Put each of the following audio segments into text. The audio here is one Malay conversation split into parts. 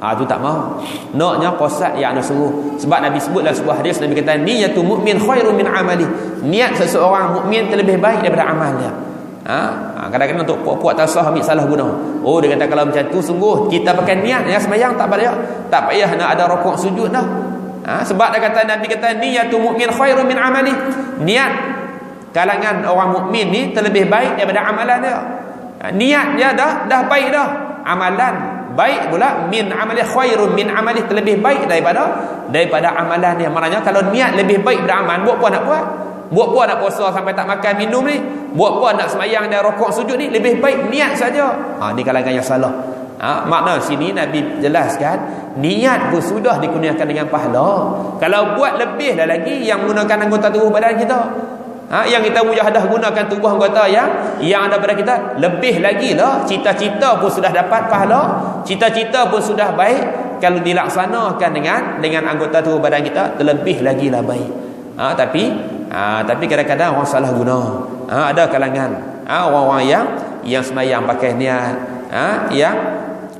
Tu tak mau. Naknya qasad yang ada suruh. Sebab Nabi sebut dalam sebuah hadis, Nabi kata niyatul mukmin khairun min amali. Niat seseorang mukmin terlebih baik daripada amal dia. Kadang-kadang untuk puak-puak tasawuf ambil salah guna. Dia kata kalau macam tu sungguh kita pakai niat yang sembahyang tak payah nak ada rukuk sujud dah. Sebab dia kata, Nabi kata niyatul mukmin khairun min amali. Niat kalangan orang mukmin ni terlebih baik daripada amalan dia. Niat dia dah baik dah. Amalan baik pula, min amali khairun min amali, terlebih baik daripada amalan dia. Maknanya kalau niat lebih baik daripada amal, buat apa nak buat? Buat apa nak puasa sampai tak makan minum ni? Buat apa nak sembahyang dan rukuk sujud ni? Lebih baik niat saja. Ni kalangan yang salah. Makna sini Nabi jelaskan niat pun sudah dikurniakan dengan pahala. Kalau buat lebih dah lagi yang menggunakan anggota tubuh badan kita, yang kita mujahadah gunakan tubuh anggota yang ada pada kita, lebih lagi lah. Cita-cita pun sudah dapat pahala, cita-cita pun sudah baik. Kalau dilaksanakan dengan anggota tubuh badan kita, terlebih lagi lah baik. Tapi kadang-kadang orang salah guna. Ada kalangan orang-orang yang sembahyang pakai niat,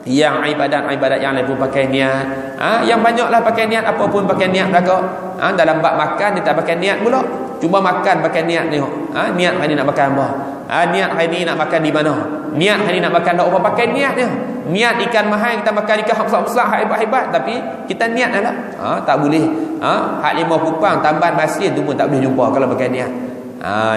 yang ibadat yang lain pun pakai niat, yang banyaklah pakai niat, apa pun pakai niat belaka. Dalam bab makan dia tak pakai niat pula. Cuba makan pakai niat tengok. Niat hari ni nak makan apa? Niat hari ni nak makan di mana? Niat hari ni nak makan apa? Pakai niat dia. Niat ikan mahal kita makan ikan besar-besar hebat-hebat, tapi kita niat dah. Tak boleh. Hak 5 kupang tambahan masin tu pun tak boleh jumpa kalau pakai niat.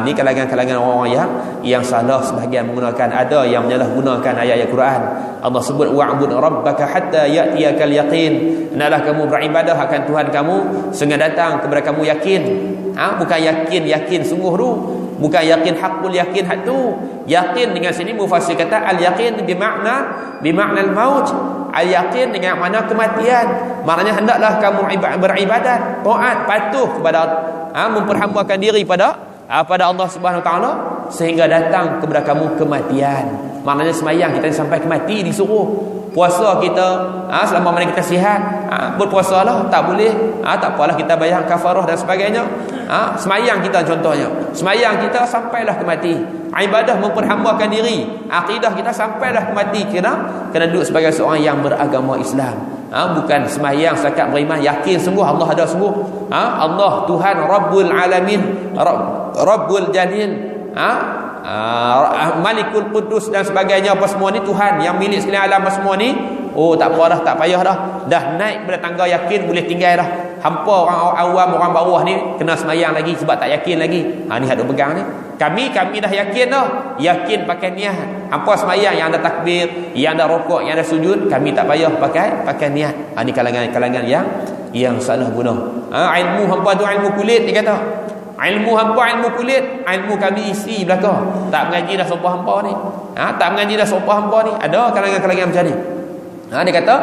Ni kalangan-kalangan orang-orang yang salah sebahagian menggunakan, ada yang menyalahgunakan ayat-ayat Quran. Allah sebut wa'bud rabbaka hatta ya'tiyakal yaqin. Hendaklah kamu beribadah akan Tuhan kamu sehingga datang kepada kamu yakin. Bukan yakin sungguh tu, bukan yakin hakul yakin hak tu. Yakin dengan sini mufassir kata al-yaqin bimakna al-maut. Al-yaqin dengan makna kematian. Maknanya hendaklah kamu beribadat, taat, patuh kepada memperhambakan diri pada Allah Subhanahu Wa Taala sehingga datang kepada kamu kematian. Maknanya sembahyang kita sampai ke mati disuruh. Puasa kita selama mana kita sihat, berpuasalah. Tak boleh, tak apalah kita bayar kafarah dan sebagainya. Sembahyang kita contohnya, sembahyang kita sampailah ke mati. Ibadah memperhambakan diri, akidah kita sampailah ke mati. Kena duduk sebagai seorang yang beragama Islam. Bukan sembahyang setakat beriman, yakin sungguh Allah ada sungguh. Allah Tuhan Rabbul Alamin, Rabbul Jalil, Malikul Qudus dan sebagainya, apa semua ni Tuhan yang milik sekalian alam semua ni. Tak apa dah, tak payah dah naik pada tangga yakin boleh tinggal dah. Hampa orang awam, orang bawah ni kena semayang lagi sebab tak yakin lagi. Ni hak duk pegang ni. Kami dah yakin dah, yakin pakai niat. Hampa semayang yang ada takbir, yang ada rukuk, yang ada sujud, kami tak payah pakai niat. Ni kalangan yang salah guna. Ilmu hampa tu ilmu kulit dia kata. Ilmu hampa ilmu kulit, ilmu kami isi belakang. Tak mengaji dah sopa hampa ni. Tak mengaji dah sopa hampa ni. Ada kalangan-kalangan macam ni. Dia kata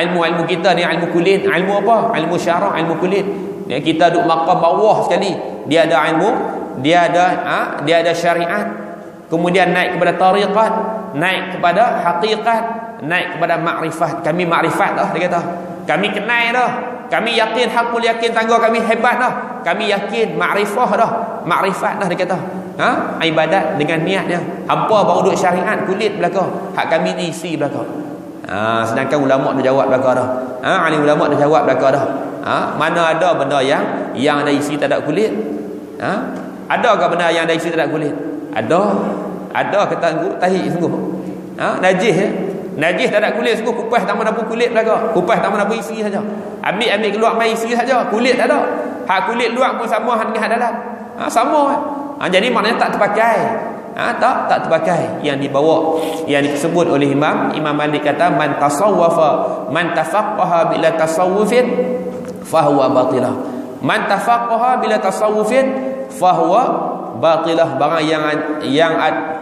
ilmu kita ni ilmu kulit. Ilmu apa? Ilmu syarah, ilmu kulit. Kita duduk maqam bawah sekali. Dia ada ilmu, dia ada syariat. Kemudian naik kepada tariqat, naik kepada hakikat, naik kepada makrifat. Kami makrifat dah dia kata. Kami kenal dah. Kami yakin hakul yakin tangga kami hebat dah. Kami yakin makrifah dah. Makrifat dah dia kata. Ibadat dengan niatnya. Hampa baru duduk syariat kulit belakang. Hak kami ni isi belakang. Sedangkan ulama dah jawab belakang dah. Alim ulama dah jawab belakang dah. Mana ada benda yang ada isi tak ada kulit? Adakah benda yang ada isi tak ada kulit? Ada kata tahi sungguh. Najis najis tak ada kulit sungguh. Kupas tak mana pun kulit belakang. Kupas tak mana pun isi saja. Ambil keluar mai isi saja. Kulit tak ada. Hak kulit luar pun sama dengan hak dalam. Sama. Jadi maknanya tak terpakai. Tak terpakai yang dibawa, yang disebut oleh Imam Malik kata man tafaqqaha bila tasawufin fahuwa batilah. Man tafaqqaha bila tasawufin fahuwa batilah. Barang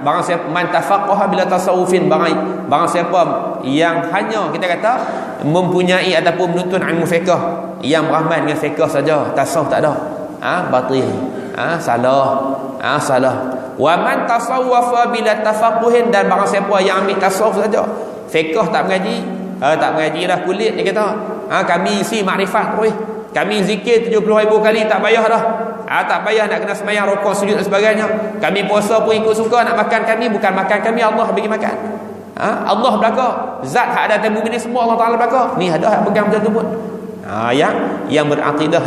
barang siapa man tafaqqaha bila tasawufin, barang siapa yang hanya kita kata mempunyai ataupun menuntut ilmu fiqh yang beramal dengan fiqh saja, tasawuf tak ada, batil, salah. Wa man tasawwafa bila tafaqquhin, dan barang siapa yang ambil tasawuf saja, fiqh tak mengaji dah kulit dia kata. Kami isi makrifat terus. Kami zikir 70,000 kali tak payah dah. Tak payah nak kena sembahyang, rukuk, sujud dan sebagainya. Kami puasa pun ikut suka, nak makan kami bukan makan kami, Allah bagi makan. Allah belaka. Zat hak ada atas bumi ni semua Allah Taala belaka. Ni ada hak pegang macam tu pun. Yang berakidah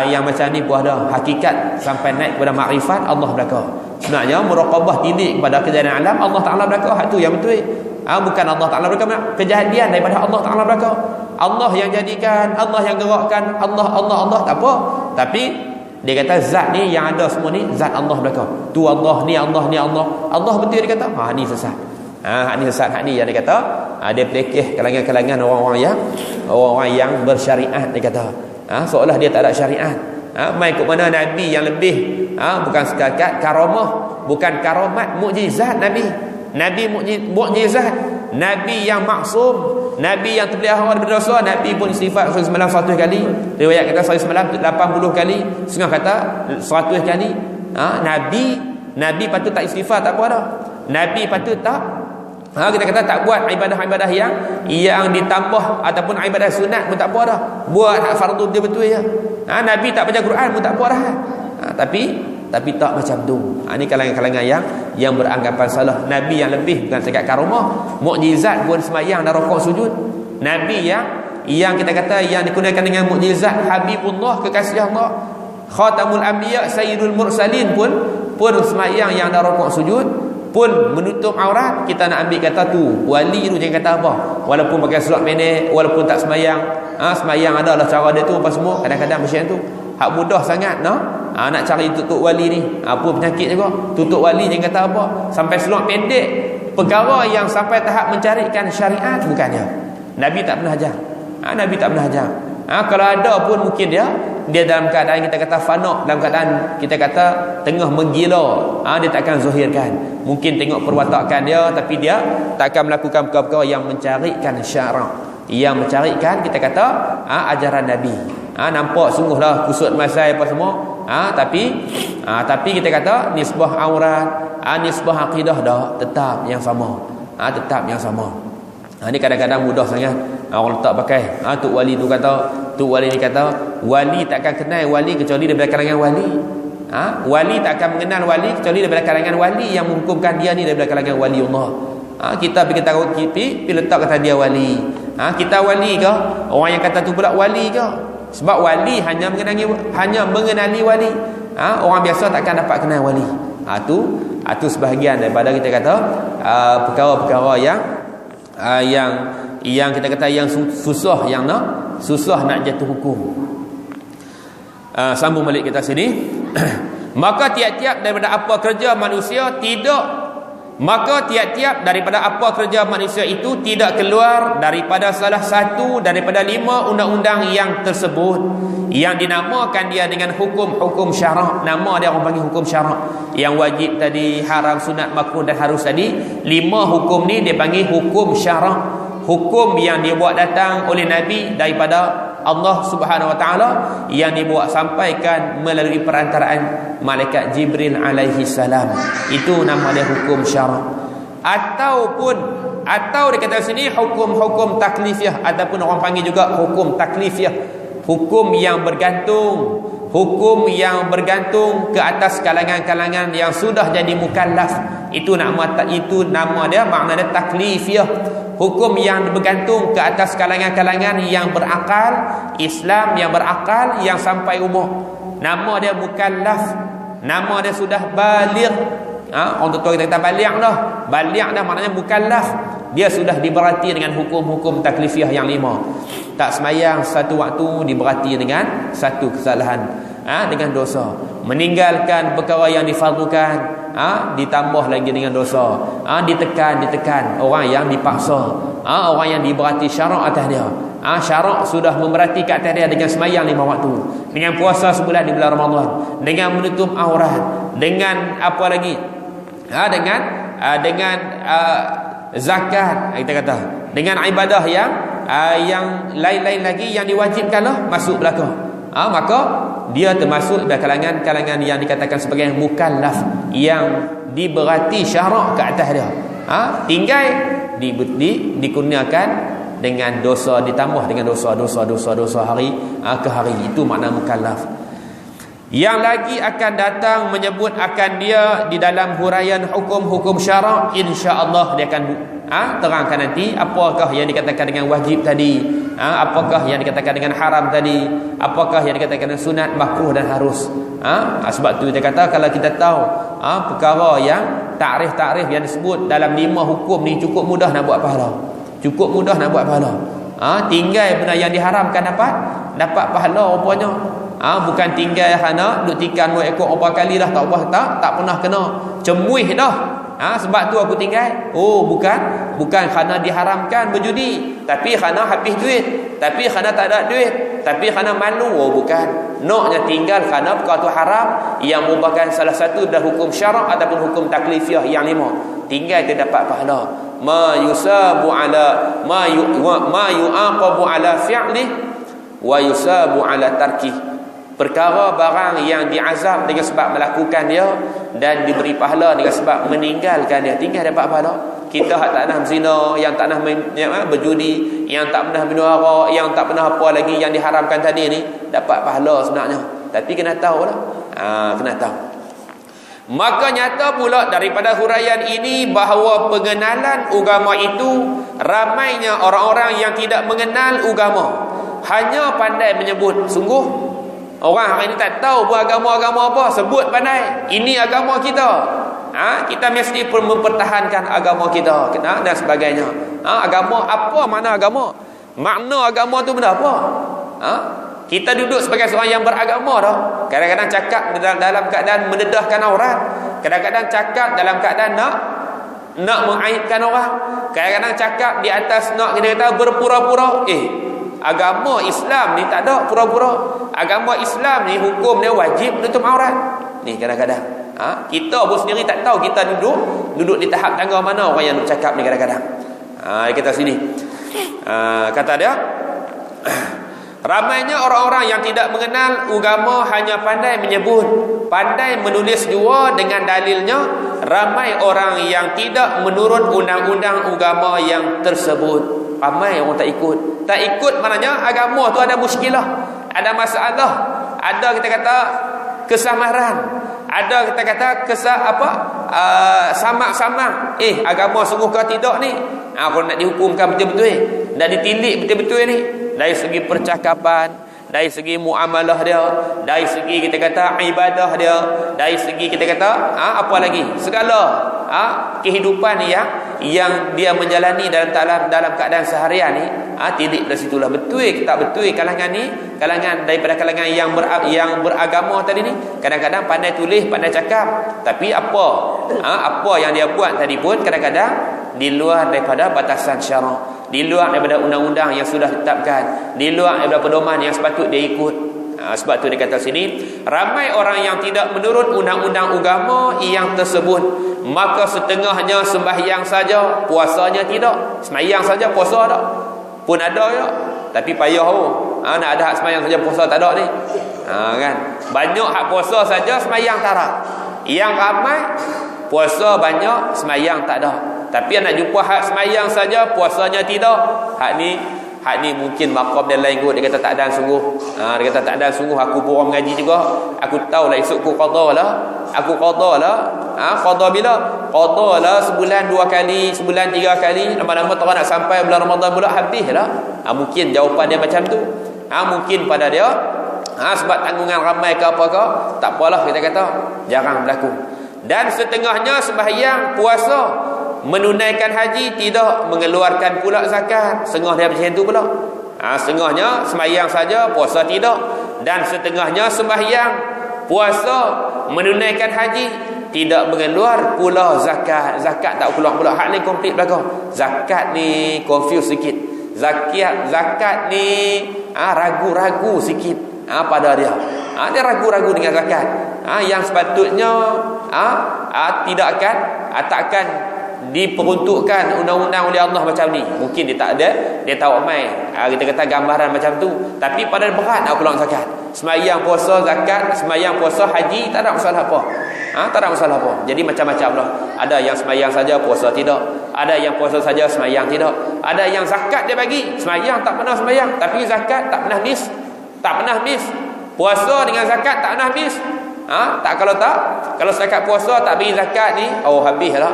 yang macam ni pun ada hakikat sampai naik kepada makrifat Allah belaka. Sebenarnya muraqabah tindik kepada kejadian alam Allah Taala belaka, hak tu yang betul. Bukan Allah Taala belaka, kejadian daripada Allah Taala belaka. Allah yang jadikan, Allah yang gerakkan, Allah tak apa. Tapi dia kata zat ni yang ada semua ni zat Allah belaka. Tu Allah ni Allah ni Allah. Allah betul dia kata. Ni sesat. Hak ni sesat, hak ni yang dia kata dia pelekeh kalangan-kalangan orang-orang yang bersyariat dia kata. Seolah dia tak ada syariat. Mai ke mana nabi yang lebih bukan setakat karamah, bukan karamat, mukjizat nabi mukjizat, nabi yang maksum, nabi yang terpelihara daripada dosa. Nabi pun istighfar 100 kali, riwayat kata 100 80 kali, setengah kata 100 kali. Nabi patut tak istighfar tak apa dah. Nabi patut tak kita kata tak buat ibadah-ibadah yang ditambah ataupun ibadah sunat pun tak apa dah. Buat hak fardu dia betul je. Nabi tak baca Quran pun tak apa dah. Tapi tak macam tu. Ni kalangan-kalangan yang beranggapan salah. Nabi yang lebih bukan sekat karamah, mukjizat pun semayang dan rukuk sujud. Nabi yang kita kata yang digunakan dengan mukjizat, Habibullah, kekasih Allah, Khatamul Anbiya, Sayyidul Mursalin pun semayang yang ada rukuk sujud, pun menutup aurat. Kita nak ambil kata tu wali tu, jangan kata apa, walaupun pakai seluar pendek, walaupun tak semayang. Semayang adalah cara dia tu apa semua. Kadang-kadang macam tu hak mudah sangat nak cari tutup wali ni. Apa penyakit juga tutup wali, jangan kata apa, sampai seluar pendek, perkara yang sampai tahap mencarikan syariat bukannya. Nabi tak pernah ajar. Nabi tak pernah ajar. Kalau ada pun mungkin dia dalam keadaan kita kata fana, dalam keadaan kita kata tengah menggila. Dia takkan zahirkan. Mungkin tengok perwatakan dia, tapi dia takkan melakukan perkara-perkara yang mencarikan syarak, yang mencarikan kita kata ajaran Nabi. Nampak sungguhlah kusut masai apa semua. Tapi kita kata nisbah aurat, nisbah akidah dah tetap yang sama. Tetap yang sama. Ni kadang-kadang mudah sangat orang letak pakai. Tok wali tu kata, tok wali ni kata wali takkan kenal wali kecuali daripada kalangan wali. Wali takkan mengenal wali kecuali daripada kalangan wali yang menghukumkan dia ni daripada kalangan wali Allah. Kita pergi taruh kipi, pergi letak kata dia wali. Kita wali ke? Orang yang kata tu pula wali ke? Sebab wali hanya mengenali wali. Orang biasa takkan dapat kenal wali. Itu sebahagian daripada kita kata perkara-perkara yang kita kata yang susah, susah nak jatuh hukum. Sambung balik kita sini. Maka tiap-tiap daripada apa kerja manusia itu tidak keluar daripada salah satu daripada 5 undang-undang yang tersebut, yang dinamakan dia dengan hukum syarak. Nama dia orang panggil hukum syarak. Yang wajib tadi, haram, sunat, makruh dan harus tadi, 5 hukum ni dia panggil hukum syarak. Hukum yang dibuat datang oleh Nabi daripada Allah Subhanahu Wa Taala, yang dibuat sampaikan melalui perantaraan malaikat Jibril alaihi salam. Itu nama dia hukum syarak. Atau dikatakan sini hukum taklifiyah, ataupun orang panggil juga hukum taklifiyah, hukum yang bergantung ke atas kalangan-kalangan yang sudah jadi mukallaf. Itu nama dia, makna dia taklifiyah. Hukum yang bergantung ke atas kalangan-kalangan yang berakal, Islam yang berakal, yang sampai umur. Nama dia mukallaf. Nama dia sudah baligh. Orang tua kita kata baligh dah. Baligh dah maknanya mukallaf. Dia sudah diberati dengan hukum-hukum taklifiyah yang 5. Tak semayang satu waktu diberati dengan satu kesalahan, dengan dosa. Meninggalkan perkara yang difardukan, ditambah lagi dengan dosa. Ditekan orang yang dipaksa, orang yang diberati syarak atas dia. Syarak sudah memerati ke atas dia dengan semayang 5 waktu, dengan puasa sebulan di bulan Ramadan, dengan menutup aurat, dengan apa lagi, dengan zakat, kita kata, dengan ibadah yang lain-lain lagi yang diwajibkanlah masuk belaka. Maka dia termasuk dalam kalangan yang dikatakan sebagai mukallaf, yang diberati syarak ke atas dia. Tinggal dikurniakan dengan dosa, ditambah dengan dosa hari ke hari. Itu makna mukallaf. Yang lagi akan datang menyebut akan dia di dalam huraian hukum-hukum syarak, insya-Allah dia akan terangkan nanti apakah yang dikatakan dengan wajib tadi, apakah yang dikatakan dengan haram tadi, apakah yang dikatakan dengan sunat, makruh dan harus. Sebab tu kita kata kalau kita tahu perkara yang takrif-takrif yang disebut dalam 5 hukum ni cukup mudah nak buat pahala. Cukup mudah nak buat pahala. Tinggal benda yang diharamkan dapat pahala rupanya. Bukan tinggal hana duk tikan 2 ekor berapa kali dah tak pernah kena. Cemuih dah. Sebab tu aku tinggal. Bukan kerana diharamkan berjudi, tapi kerana habis duit, tapi kerana tak ada duit, tapi kerana malu. Bukan. Naknya tinggal kerana perkara tu haram yang merupakan salah satu dah hukum syarak ataupun hukum taklifiyah yang 5. Tinggal dia dapat pahala. Ma yusabu ala ma yuaqabu ala fi'li wa yusabu ala tarki. Perkara barang yang diazab dengan sebab melakukan dia dan diberi pahala dengan sebab meninggalkan dia, tinggal dapat pahala. Kita tak pernah zina, yang tak pernah berjudi, yang tak pernah minum arak, yang tak pernah apa lagi yang diharamkan tadi ni, dapat pahala sebenarnya. Tapi kena tahu lah. Kena tahu. Maka nyata pula daripada huraian ini bahawa pengenalan agama itu, ramainya orang-orang yang tidak mengenal agama, hanya pandai menyebut. Sungguh orang hari ini tak tahu beragama-agama apa, sebut pandai ini agama kita. Kita mesti mempertahankan agama kita dan sebagainya. Agama apa, mana agama? Makna agama tu benda apa? Kita duduk sebagai seorang yang beragama dah. Kadang-kadang cakap dalam keadaan mendedahkan aurat, kadang-kadang cakap dalam keadaan nak mengaibkan orang, kadang-kadang cakap di atas nak kita kata berpura-pura. Agama Islam ni tak ada pura-pura. Agama Islam ni hukum dia wajib tutup aurat. Ni kadang-kadang kita pun sendiri tak tahu kita duduk di tahap tangga mana orang yang duk cakap ni kadang-kadang. Kita sini kata dia ramainya orang-orang yang tidak mengenal agama hanya pandai menyebut, pandai menulis jua dengan dalilnya. Ramai orang yang tidak menurut undang-undang agama yang tersebut. Ramai orang tak ikut. Tak ikut maknanya agama tu ada muskilah, ada masalah, ada kita kata kesamaran, ada kita kata samak-samak. Agama sungguh ke tidak ni? Kalau nak dihukumkan betul-betul, nak ditilik betul-betul ni, dari segi percakapan, dari segi muamalah dia, dari segi kita kata ibadah dia, dari segi kita kata apa lagi, segala kehidupan yang dia menjalani dalam keadaan seharian ni, tilik dari situlah betul ke tak betul. Kalangan ni, kalangan daripada kalangan yang beragama tadi ni, kadang-kadang pandai tulis, pandai cakap, tapi apa yang dia buat tadi pun kadang-kadang di luar daripada batasan syarak, di luar daripada undang-undang yang sudah ditetapkan, di luar daripada pedoman yang sepatut dia ikut. Sebab tu dia kata sini, ramai orang yang tidak menurut undang-undang agama yang tersebut, maka setengahnya sembahyang saja, puasanya tidak. Sembahyang saja, puasa tak pun ada ya, tapi payah nak ada hak sembahyang saja, puasa tak ada ni. Kan banyak hak puasa saja, sembahyang tak ada. Yang ramai puasa banyak, sembahyang tak ada. Tapi nak jumpa hak sembahyang saja, puasanya tidak. Hak ni mungkin makom dia lain kot. Dia kata tak ada sungguh. Dia kata tak ada sungguh. Aku pun mengaji juga. Aku tahulah esok aku qada lah. Aku qada lah. Qada bila? Qada lah sebulan 2 kali, sebulan 3 kali. Lama-lama tak nak sampai bulan Ramadan pula habis lah. Mungkin jawapan dia macam tu. Mungkin pada dia sebab tanggungan ramai ke apa ke, tak apalah kita kata jarang berlaku. Dan setengahnya sembahyang, puasa, menunaikan haji, tidak mengeluarkan pula zakat. Setengah dia macam tu pula. Setengahnya sembahyang saja, puasa tidak. Dan setengahnya sembahyang, puasa, menunaikan haji, tidak mengeluar pula zakat. Zakat tak keluar pula. Hak ni komplit belakang. Zakat ni confuse sikit. Zakat ni ragu-ragu sikit pada dia. Dia ragu-ragu dengan zakat. Yang sepatutnya tak akan diperuntukkan undang-undang oleh Allah macam ni. Mungkin dia tak ada, dia tahu mai. Kita kata gambaran macam tu. Tapi pada berat nak keluar zakat. Sembahyang, puasa, zakat, sembahyang, puasa, haji, tak ada masalah apa. Tak ada masalah apa. Jadi macam-macam lah. Ada yang sembahyang saja, puasa tidak. Ada yang puasa saja, sembahyang tidak. Ada yang zakat dia bagi, sembahyang tak pernah sembahyang, tapi zakat tak pernah miss. Tak pernah miss. Puasa dengan zakat tak pernah miss. Kalau zakat puasa tak bagi zakat ni, habis lah.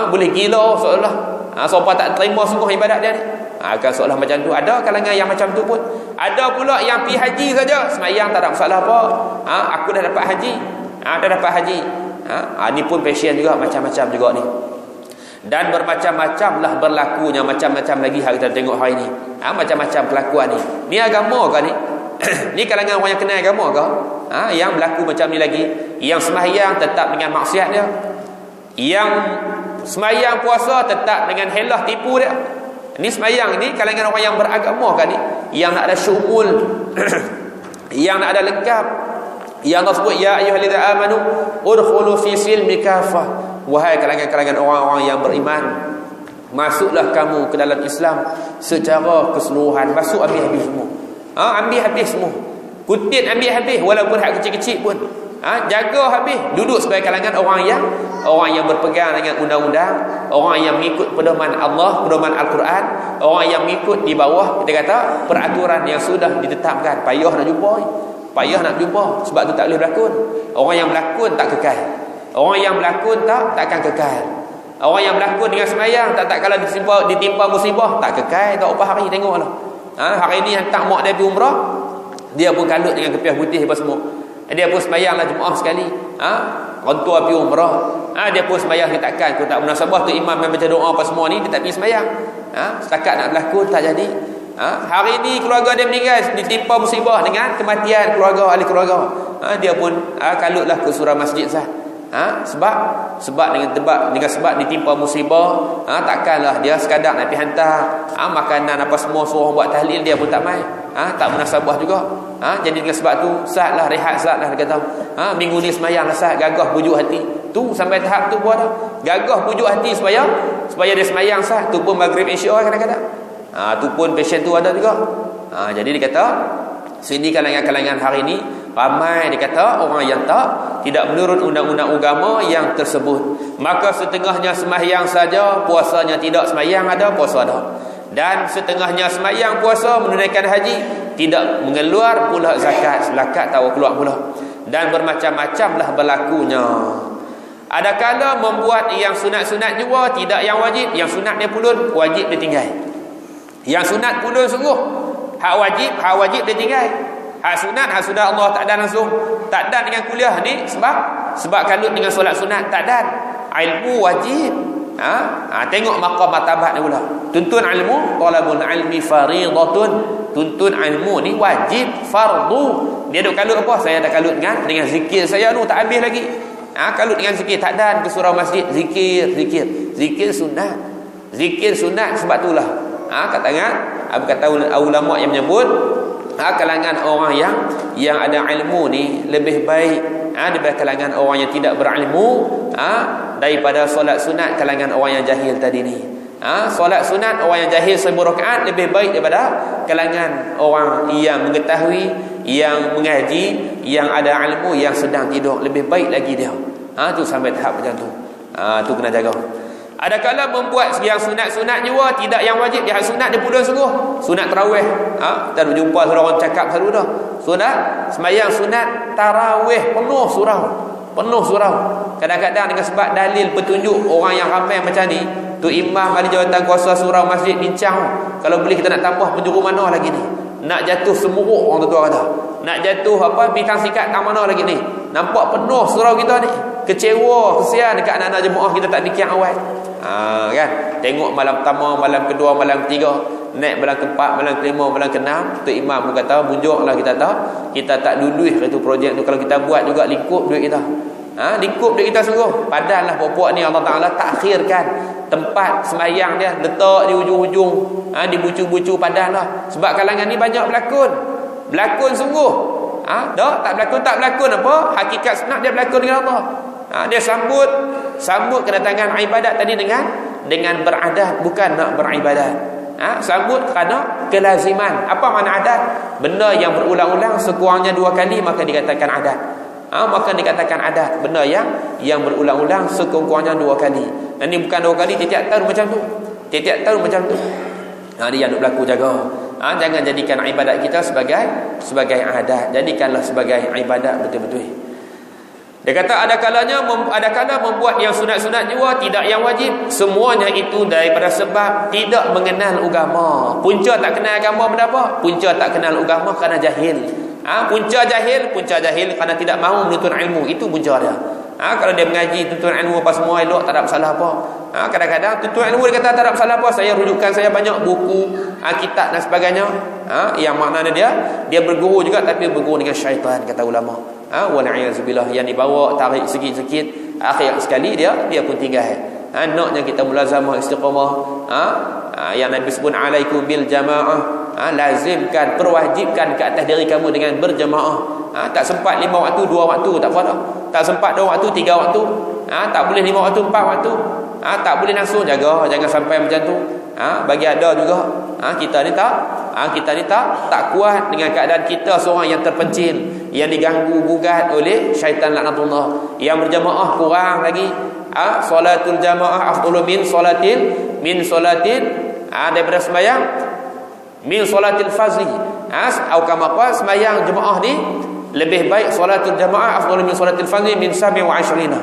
Boleh gila seolah. Siapa tak terima sungguh ibadat dia ni, kan seolah macam tu. Ada kalangan yang macam tu pun. Ada pula yang pergi haji saja, semayang tak ada masalah apa. Aku dah dapat haji, dah dapat haji. Ni pun passion juga, macam-macam juga ni. Dan bermacam-macam lah berlakunya, macam-macam lagi kita tengok hari ni. Macam-macam kelakuan ni. Ni agama ke ni? Ni kalangan orang yang kenal agama ke? Yang berlaku macam ni lagi. Yang sembahyang tetap dengan maksiat dia, yang sembahyang puasa tetap dengan helah tipu dia. Ni sembahyang ni kalangan orang yang beragama kan ni, yang nak ada syumul yang nak ada lengkap. Yang Allah sebut, ya ayyuhallazina amanu udkhulu fi silmi kafah. Wahai kalangan-kalangan orang-orang yang beriman, masuklah kamu ke dalam Islam secara keseluruhan. Masuk habis-habis semua. Ambil habis semua. Kutit ambil habis, walaupun hak kecil-kecil pun. Jaga habis. Duduk sebagai kalangan orang yang berpegang dengan undang-undang, orang yang mengikut pedoman Allah, pedoman Al-Quran, orang yang mengikut di bawah kita kata peraturan yang sudah ditetapkan. Payah nak jumpa, sebab tu tak boleh berlakon. Orang yang berlakon tak kekal. Orang yang berlakon takkan kekal. Orang yang berlakon dengan sembahyang tak kalau ditimpa musibah tak kekal. Tak apa hari tengoklah. Hari ni hantar mak dia pergi umrah, dia pun kalut dengan kepiah putih apa semua. Dia pun sembahyanglah Jumaat sekali. Orang tua pergi umrah, dia pun sembahyang dia takkan. Kalau tak munasabah tu imam yang baca doa apa semua ni, dia tak pergi sembahyang. Setakat nak berlakon tak jadi. Hari ni keluarga dia meninggal, ditimpa musibah dengan kematian keluarga, ahli keluarga. Dia pun kalutlah ke surau masjid sah. Sebab dengan sebab ditimpa musibah, takkanlah dia sekadar nak pergi hantar makanan apa semua, suruh buat tahlil, dia pun tak mai. Tak munasabah juga. Jadi dengan sebab tu saatlah rehat, saatlah dia kata minggu ni semayanglah saat, gagah bujuk hati tu. Sampai tahap tu pun ada gagah bujuk hati supaya dia semayang saat tu pun maghrib isyak kadang-kadang. Tu pun passion tu ada juga. Jadi dia kata sini kalangan-kalangan hari ni ramai dia kata orang yang tidak menurut undang-undang agama yang tersebut. Maka setengahnya sembahyang saja, puasanya tidak. Sembahyang ada, puasa ada. Dan setengahnya sembahyang, puasa, menunaikan haji, tidak mengeluar pula zakat tahu keluar pula. Dan bermacam-macamlah berlakunya. Ada kala membuat yang sunat-sunat juga, tidak yang wajib. Yang sunat dia pulun, wajib dia tinggal. Yang sunat pulun sungguh, hak wajib dia tinggal. Hak sunat Allah tak dan langsung. Tak dan dengan kuliah ni sebab kalut dengan solat sunat tak dan. Ilmu wajib. Tengok maqam martabat ni pula. Tuntun ilmu, talabul ilmi fariidatun. Tuntun ilmu ni wajib, fardu. Dia duk kalut apa? Saya dah kalut dengan zikir saya tu tak habis lagi. Kalut dengan zikir tak dan ke surau masjid, zikir sunat. Zikir sunat sebab itulah. Kata ulama yang menyebut kalangan orang yang ada ilmu ni lebih baik daripada kalangan orang yang tidak berilmu, daripada solat sunat kalangan orang yang jahil tadi ni. Solat sunat orang yang jahil 1000 rakaat lebih baik daripada kalangan orang yang mengetahui, yang mengaji, yang ada ilmu, yang sedang tidur. Lebih baik lagi dia. Tu sampai tahap macam tu. Tu kena jaga. Ada kala membuat yang sunat-sunat juga, tidak yang wajib. Yang sunat dia pula sungguh. Sunat tarawih. Kita jumpa orang cakap selalu dah. Sunat sembahyang sunat tarawih penuh surau. Kadang-kadang dengan sebab dalil petunjuk orang yang ramai macam ni, tu imam ahli jawatan kuasa surau masjid bincang, kalau boleh kita nak tambah penjuru mana lagi ni? Nak jatuh semuruk orang tua kata. Nak jatuh bintang sikat tak mana lagi ni? Nampak penuh surau kita ni. Kecewa, kesian dekat anak-anak jemaah kita tak fikir awal. Kan? Tengok malam pertama, malam kedua, malam ketiga, naik malam keempat, malam kelima, malam keenam, tu imam pun kata bunjuklah kita tak luluh itu projek tu. Kalau kita buat juga lingkup duit kita. Lingkup duit kita sungguh. Padahal puak-puak ni Allah Ta'ala takhirkan tempat sembahyang dia, letak di ujung-ujung, di bucu-bucu padahal lah. Sebab kalangan ni banyak berlakon sungguh. Tak berlakon apa? Hakikat sunat dia berlakon dengan Allah. Dia sambut kedatangan ibadat tadi dengan beradat, bukan nak beribadat. Sambut kerana kelaziman. Apa makna adat? Benda yang berulang-ulang sekurangnya 2 kali maka dikatakan adat. Maka dikatakan adat. Benda yang berulang-ulang sekurang-kurangnya 2 kali. Dan ini bukan 2 kali, tiap-tiap tahun macam tu. Dia yang berlaku jaga. Jangan jadikan ibadat kita sebagai adat. Jadikanlah sebagai ibadat betul-betul. Dia kata ada kala membuat yang sunat-sunat juga, tidak yang wajib. Semuanya itu daripada sebab tidak mengenal agama. Punca tak kenal agama benda apa? Punca tak kenal agama kerana jahil. Punca jahil kerana tidak mahu menuntut ilmu. Itu punca dia. Kalau dia mengaji tuntut ilmu apa semua elok, tak ada masalah apa. Kadang-kadang tuntut ilmu dia kata tak ada masalah apa. Saya rujukan saya banyak buku, kitab dan sebagainya. Yang maknanya dia berguru juga, tapi berguru dengan syaitan, kata ulama. Wal'iyazubillah, yang dibawa tarik sikit-sikit, akhir sekali dia pun tinggal. Naknya kita mulazamah istiqamah. Yang Nabi sebut alaikum bil jamaah. Lazimkan, perwajibkan ke atas diri kamu dengan berjamaah. Tak sempat 5 waktu 2 waktu tak apa dah. Tak sempat 2 waktu 3 waktu. Tak boleh 5 waktu 4 waktu. Tak boleh langsung, jaga jangan sampai macam tu. Bagi ada juga kita ni tak kuat dengan keadaan kita seorang yang terpencil, yang diganggu gugat oleh syaitan laknatullah. Yang berjamaah kurang lagi. Solatul jamaah afdalu min solatil daripada sembahyang min solatil fazli. Atau kama qala sembahyang jemaah ni lebih baik solatul jamaah afdalu min solatil fazli min 27.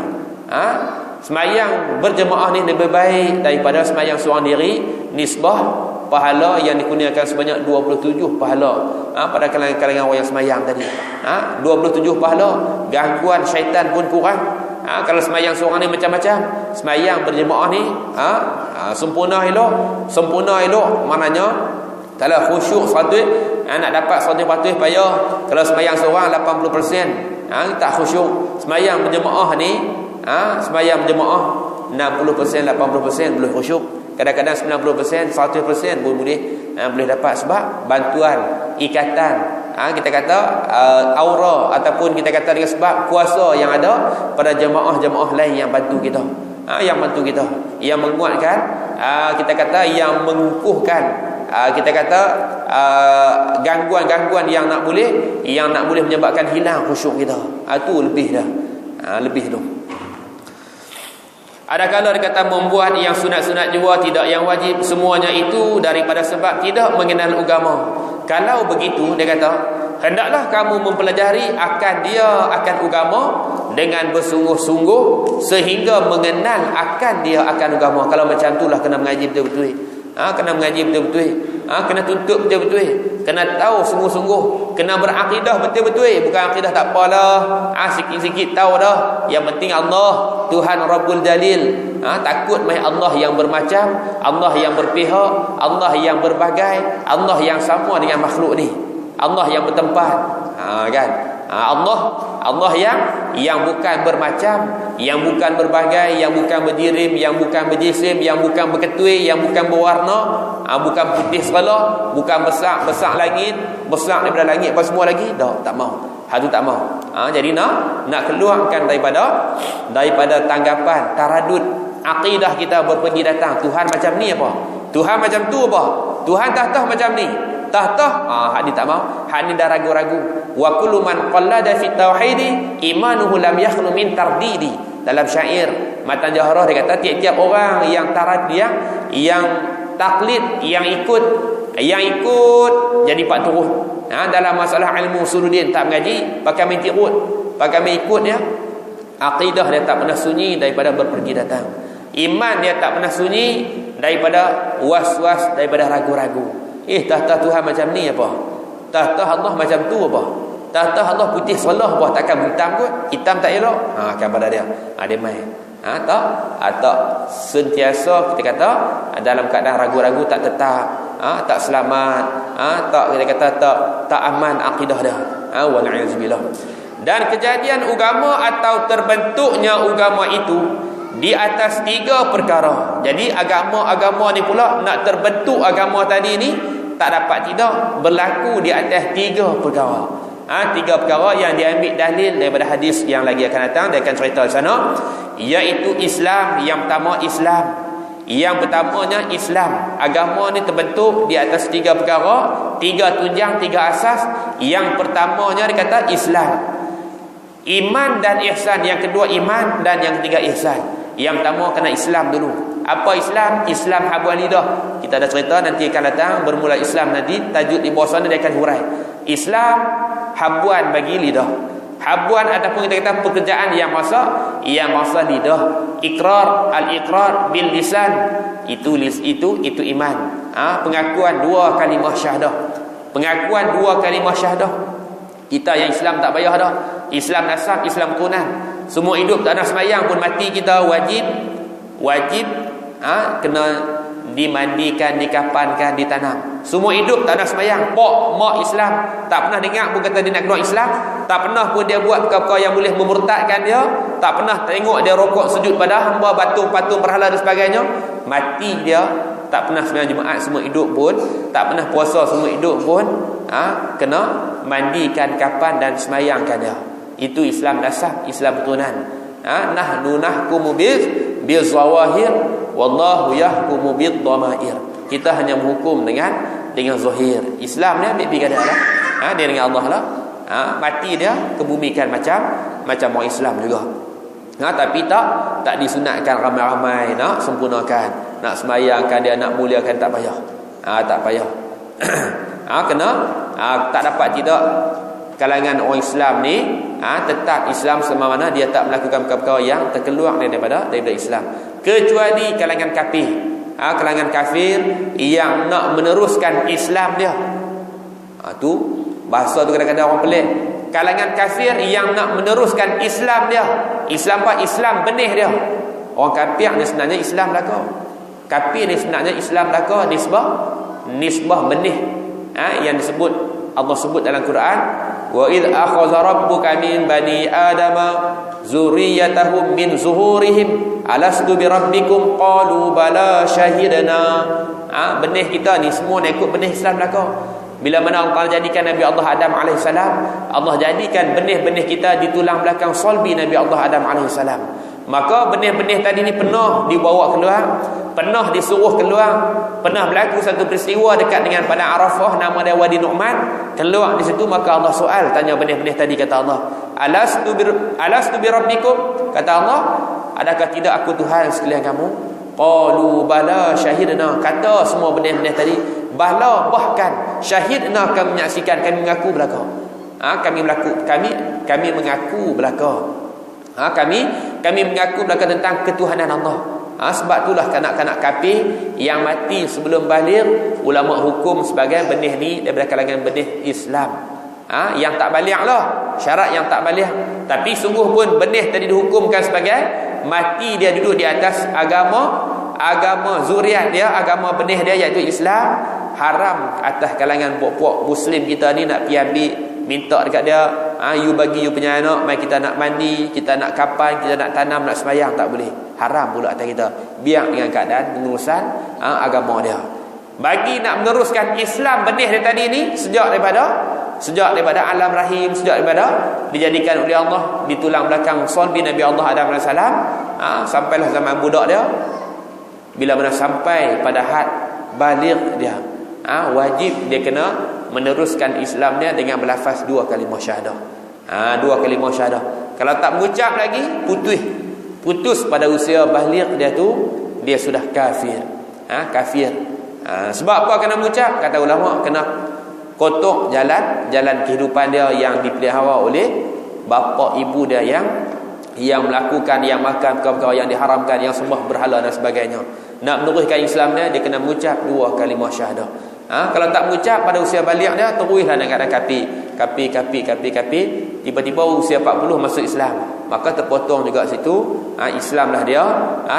Sembahyang berjemaah ni lebih baik daripada sembahyang seorang diri. Nisbah pahala yang dikurniakan sebanyak 27 pahala pada kalangan orang yang sembahyang tadi. 27 pahala. Gangguan syaitan pun kurang. Kalau sembahyang seorang ni macam-macam, sembahyang berjemaah ni sempurna elok. Maknanya kalau khusyuk 100, nak dapat 100% payah. Kalau sembahyang seorang 80%, tak khusyuk. Sembahyang berjemaah ni, sembahyang berjemaah 60%, 80% boleh khusyuk. Kadang-kadang 90%, 100% pun boleh dapat sebab bantuan, ikatan. Kita kata aura, ataupun kita kata dengan sebab kuasa yang ada pada jemaah-jemaah lain yang bantu kita. Yang bantu kita, yang menguatkan, kita kata yang mengukuhkan, kita kata gangguan-gangguan yang nak boleh menyebabkan hilang khusyuk kita. Itu lebih dah. Lebih tu. Ada kala dia kata membuat yang sunat-sunat juga, tidak yang wajib. Semuanya itu daripada sebab tidak mengenal agama. Kalau begitu, dia kata, hendaklah kamu mempelajari akan agama dengan bersungguh-sungguh sehingga mengenal akan agama. Kalau macam itulah kena mengaji betul-betul. Kena mengaji betul-betul. Kena tuntut betul-betul. Kena tahu sungguh-sungguh. Kena berakidah betul-betul. Bukan akidah tak apalah, sikit-sikit tahu dah. Yang penting Allah Tuhan Rabbul Jalil. Takut mai Allah yang bermacam, Allah yang berpihak, Allah yang berbagai, Allah yang sama dengan makhluk ni, Allah yang bertempat. Kan? Allah yang bukan bermacam, yang bukan berbagai, yang bukan berjirim, yang bukan berjisim, yang bukan berketui, yang bukan berwarna, bukan putih segala, bukan besar langit, besar daripada langit apa semua lagi. Tak mau. Hadu tak mau. Jadi nak keluarkan daripada tanggapan taradud akidah kita berpergi datang. Tuhan macam ni apa? Tuhan macam tu apa? Tuhan tahtah macam ni. Hak ni tak mau. Hak ni dah ragu-ragu. Wa kullu man qallada fi tauhidi imanuhu lam yakhlu min tardidi. Dalam syair Matan Jahrah dia kata tiap-tiap orang yang yang taklid, yang ikut jadi pak turun. Dalam masalah ilmu usuluddin tak mengaji, pakai main ikut dia. Akidah dia tak pernah sunyi daripada berpergi datang. Iman dia tak pernah sunyi daripada was-was, daripada ragu-ragu. Tahta Tuhan macam ni apa? Tahta Allah macam tu apa? Tahta Allah putih solah apa? Takkan hitam kot? Hitam tak elok? Kan pada dia. Dia main. Tak sentiasa kita kata dalam keadaan ragu-ragu, tak tetap, tak selamat, tak kita kata tak aman akidah dah. Wal'iyazubillah. Dan kejadian agama atau terbentuknya agama itu di atas 3 perkara. Jadi agama ni pula nak terbentuk agama tadi ni tak dapat tidak berlaku di atas 3 perkara. 3 perkara yang diambil dalil daripada hadis yang lagi akan datang. Dia akan cerita di sana, iaitu Islam. Yang pertama Islam. Yang pertamanya Islam. Agama ni terbentuk di atas 3 perkara, 3 tunjang, 3 asas. Yang pertamanya dia kata Islam. Iman dan ihsan. Yang kedua iman, dan yang ketiga ihsan. Yang pertama kena Islam dulu. Apa Islam? Islam habuan lidah. Kita ada cerita nanti akan datang. Bermula Islam nanti tajuk di bawah sana dia akan hurai. Islam habuan bagi lidah. Habuan ataupun kita kata pekerjaan yang masa lidah. Iqrar, al-iqrar bil lisan, itu iman. Pengakuan dua kalimah syahadah. Pengakuan dua kalimah syahadah. Kita yang Islam tak payah dah. Islam nasab, Islam tunan. Semua hidup tak ada sembahyang pun mati kita wajib kena dimandikan, dikapankan, ditanam. Semua hidup tak ada sembahyang, mak Islam, tak pernah dengar pun kata dia nak keluar Islam, tak pernah pun dia buat perkara yang boleh memurtadkan dia, tak pernah tengok dia rokok sujud pada hamba, patung berhala dan sebagainya. Mati dia tak pernah sembahyang Jumaat semua hidup pun, tak pernah puasa semua hidup pun, kena mandikan, kapan dan sembahyangkan dia. Itu Islam dasar, Islam turunan. Nahnu nahkumu bil zawahir wallahu yahkumu bid dhamair. Kita hanya menghukum dengan zahir. Islam ni ambil pergi kadang dia dengan Allah lah. Mati dia kebumikan macam orang Islam juga. Tapi tak disunatkan ramai-ramai nak sempurnakan, nak sembahyangkan dia, nak muliakan, tak payah. Tak payah. Kena tak dapat tidak kalangan orang Islam ni tetap Islam selama mana dia tak melakukan perkara yang terkeluar daripada Islam, kecuali kalangan kafir. Kalangan kafir yang nak meneruskan Islam dia. Tu bahasa tu kadang-kadang orang pelik. Kalangan kafir yang nak meneruskan Islam dia. Islam apa? Islam benih dia. Orang kafir ni sebenarnya Islam belaka. Kafir ni sebenarnya Islam belaka, nisbah benih. Yang disebut Allah sebut dalam Quran, wa idh akhadha rabbuka min bani adama zurriyatahum min zuhurihim alastu bi rabbikum qalu bala syahidna. Benih kita ni semua nak ikut benih Islam belaka. Bila mana Allah jadikan Nabi Allah Adam AS, Allah jadikan benih-benih kita di tulang belakang solbi Nabi Allah Adam AS. Maka benih-benih tadi ni pernah dibawa keluar, pernah disuruh keluar, pernah berlaku satu peristiwa dekat dengan Padang Arafah, nama dia Wadi Nu'man, keluar di situ. Maka Allah soal, tanya benih-benih tadi, kata Allah, alastu bi rabbikum, kata Allah, adakah tidak aku Tuhan sekalian kamu? Qalu bala syahidna, kata semua benih-benih tadi, bala, bahkan syahidna, kami menyaksikan, kami mengaku belaka. Kami mengaku belaka. Kami mengaku belaka tentang ketuhanan Allah. Sebab itulah kanak-kanak kafir yang mati sebelum baligh, ulama hukum sebagai benih ni daripada kalangan benih Islam. Yang tak baligh lah, syarat yang tak baligh. Tapi sungguh pun benih tadi dihukumkan sebagai mati dia duduk di atas agama zuriat dia, agama benih dia iaitu Islam. Haram atas kalangan puak-puak Muslim kita ni nak pergi ambil, minta dekat dia, you bagi you punya anak, mai kita nak mandi, kita nak kapan, kita nak tanam, nak sembahyang, tak boleh. Haram pula atas kita. Biar dengan keadaan pengurusan agama dia. Bagi nak meneruskan Islam benih dia tadi ni, sejak daripada alam rahim, sejak daripada dijadikan oleh Allah di tulang belakang solbi Nabi Allah Adam AS, sampailah zaman budak dia. Bila mana sampai pada had baligh dia, wajib dia kena meneruskan Islam dia dengan berlafaz dua kalimah syahadah. Dua kalimah syahadah. Kalau tak mengucap lagi, putus pada usia baligh dia tu, dia sudah kafir. Kafir. Sebab apa kena mengucap? Kata ulama, kena kotok jalan kehidupan dia yang dipelihara oleh bapa ibu dia yang melakukan, yang makan perkara-perkara yang diharamkan, yang sembah berhala dan sebagainya. Nak meneruskan Islam dia kena mengucap dua kalimah syahadah. Kalau tak mengucap pada usia baligh dia, teruslah dengan keadaan kafir. Tiba-tiba usia 40 masuk Islam, maka terpotong juga situ Islam lah dia.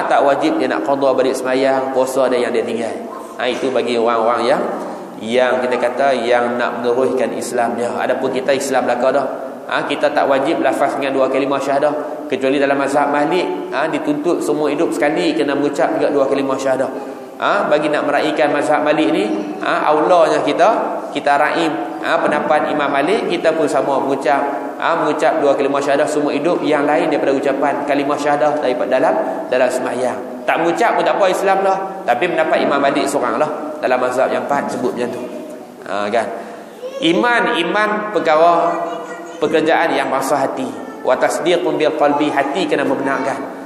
Tak wajib dia nak qada balik sembahyang, puasa dia yang dia tinggal. Itu bagi orang-orang yang kita kata yang nak meneruskan Islam dia. Adapun kita Islam belaka dah. Kita tak wajib lafaz dengan dua kalimah syahadah, kecuali dalam mazhab Malik dituntut semua hidup sekali kena mengucap juga dua kalimah syahadah. Bagi nak meraihkan mazhab Malik ni, aulanya kita raih pendapat Imam Malik, kita pun sama mengucap dua kalimah syahadah semua hidup, yang lain daripada ucapan kalimah syahadah daripada dalam sembahyang. Tak mengucap pun tak apa, Islam lah. Tapi pendapat Imam Malik seorang lah dalam mazhab yang 4 sebut macam tu. Kan? Iman perkara pekerjaan yang bangsa hati. Wa tasdiqun bil qalbi, hati kena membenarkan.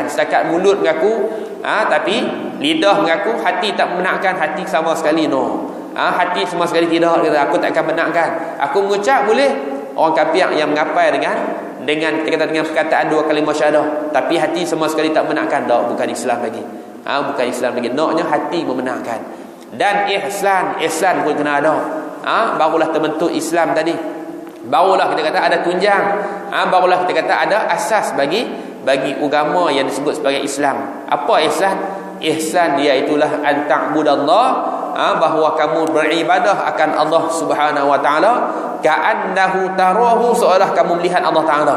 Setakat mulut mengaku, tapi lidah mengaku, hati tak membenarkan, hati sama sekali no. Hati sama sekali tidak, kata aku tak akan benarkan. Aku mengucap boleh, orang kafir yang mengapai dengan kita kata dengan perkataan dua kalimah syahadah tapi hati sama sekali tak benarkan, dak, bukan Islam lagi. Bukan Islam lagi. Naknya hati membenarkan. Dan ihsan pun kena ada. Barulah terbentuk Islam tadi. Barulah kita kata ada tunjang. Barulah kita kata ada asas bagi agama yang disebut sebagai Islam. Apa ihsan? Ihsan iaitulah an ta'budallah, bahawa kamu beribadah akan Allah Subhanahu wa taala ka'annahu tarahu, seolah kamu melihat Allah taala.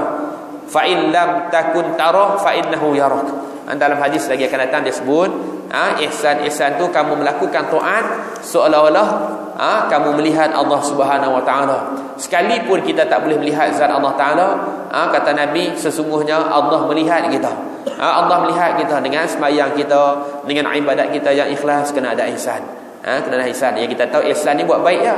Fa in lam takun tarah fa innahu yarak. Dalam hadis lagi akan datang dia sebut ihsan tu kamu melakukan taat seolah-olah kamu melihat Allah Subhanahu wa taala. Sekalipun kita tak boleh melihat zat Allah taala, kata Nabi, sesungguhnya Allah melihat kita. Allah melihat kita dengan sembahyang kita, dengan ibadat kita yang ikhlas. Kena ada ihsan. Kena ada ihsan. Yang kita tahu ihsan ni buat baik ya.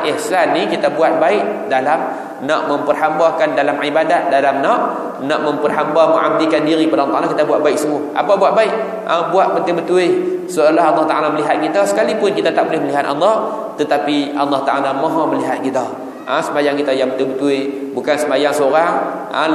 Ihsan ni kita buat baik dalam nak memperhambakan dalam ibadat, dalam nak memperhamba mengabdikan diri pada Allah Taala, kita buat baik semua. Apa buat baik? Buat betul-betul seolah Allah Taala melihat kita, sekalipun kita tak boleh melihat Allah, tetapi Allah Taala Maha melihat kita. Sembahyang kita yang betul-betul, bukan sembahyang seorang,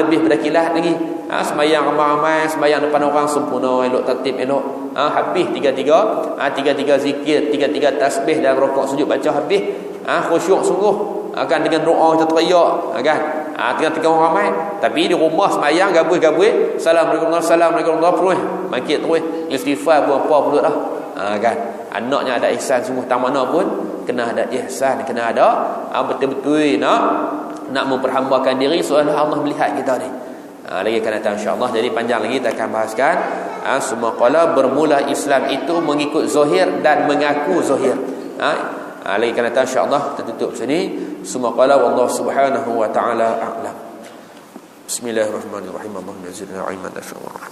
lebih pada kilat lagi. Sembahyang ramai-ramai, sembahyang depan orang sempurna, elok tertib elok. Habis tiga-tiga zikir, tiga-tiga tasbih dalam rukuk sujud baca habis. Khusyuk sungguh, akan dengan doa kita teriak kan. Tengah-tengah orang ramai, tapi di rumah sembahyang gabui-gabui, assalamualaikum terus bangkit terus istighfar pun apa pula dah. Kan. Anaknya ada ihsan sungguh, tak mana pun kena ada ihsan, kena ada betul-betul nak memperhambakan diri seolah Allah melihat kita ni. Lagi akan datang insya-Allah. Jadi panjang lagi kita akan bahaskan. Semua qala bermula Islam itu mengikut zahir dan mengaku zahir. Lagi akan datang insya-Allah. Kita tutup sini. Semua qala wallahu subhanahu wa ta'ala a'lam. Bismillahirrahmanirrahim. Allahumma zidna ilman nafi'an.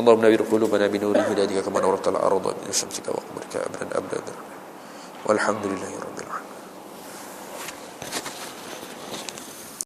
Allahumma nawwir qulubana bi nuri hidayatika kama nawwarta al-ardha bi syamsika wa qamrika abadan. Walhamdulillah.